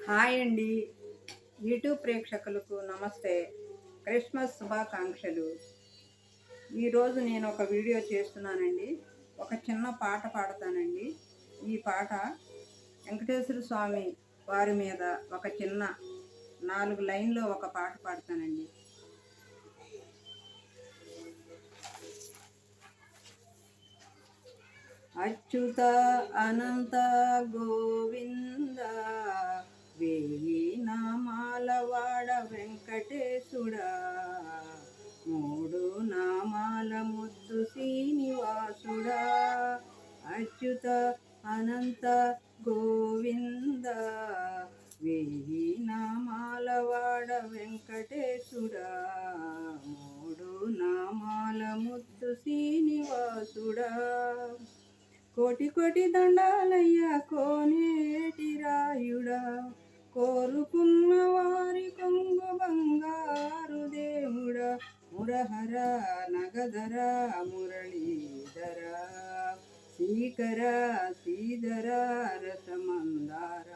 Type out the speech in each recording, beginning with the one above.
Hi అండి. YouTube ప్రేక్షకులకు నమస్తే. క్రిస్మస్ శుభాకాంక్షలు. ఈరోజు నేను ఒక వీడియో చేస్తున్నానండి. ఒక చిన్న పాట పాడతానండి. ఈ పాట వెంకటేశ్వర స్వామి వారి మీద ఒక చిన్న 4 లైన్లో ఒక పాట పాడతానండి. అచ్యుత అనంత గోవింద వేయి నామాల వాడ వెంకటేశుడా, 3 నామాల ముద్దు శ్రీనివాసుడా. అచ్యుత అనంత గోవింద వేయి నామాల వాడ వెంకటేశుడా, 3 నామాల ముద్దు శ్రీనివాసుడా. కోటి కోటి దండాలయ్యా కోనేటి రాయుడా, కోరుకున్న వారి కొంగు బంగారు దేవుడా. మురహర నగధర మురళీధర, శ్రీకర శ్రీధర రసమందార,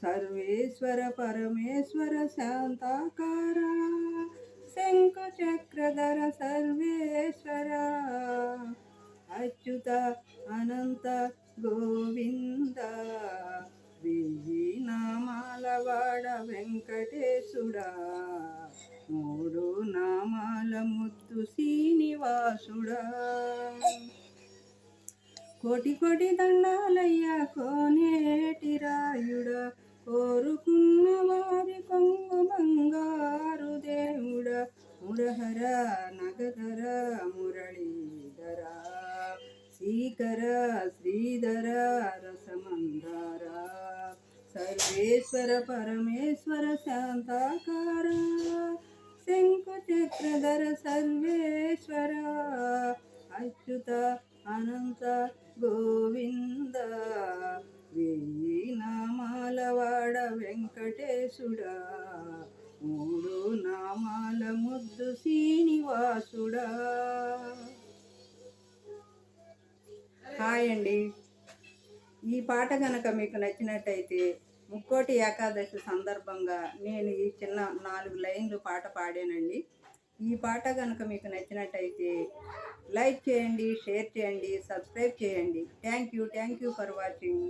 సర్వేశ్వర పరమేశ్వర శాంతాకార, శంఖ చక్రధర సర్వేశ్వర. అచ్యుత అనంత గోవింద వేయి నామాల వాడ వెంకటేశుడా, 3 నామాల ముద్దు శ్రీనివాసుడా. కోటి కోటి దండాలయ్యా కోనేటి రాయుడా, కోరుకున్న వారి కొంగు బంగారు దేవుడా. మురహర నగధర మురళీధర, శ్రీకర శ్రీధర రసమందార, సర్వేశ్వర పరమేశ్వర శాంతాకార, శంఖ చక్రధర సర్వేశ్వర. అచ్యుత అనంత గోవింద వేయి నామాల వాడ వెంకటేశుడా, 3 నామాల ముద్దు శ్రీనివాసుడా. హాయ్ అండి. ఈ పాట కనుక మీకు నచ్చినట్టయితే ముక్కోటి ఏకాదశి సందర్భంగా నేను ఈ చిన్న 4 లైన్లు పాట పాడానండి. ఈ పాట కనుక మీకు నచ్చినట్టయితే లైక్ చేయండి, షేర్ చేయండి, సబ్స్క్రైబ్ చేయండి. Thank you for watching.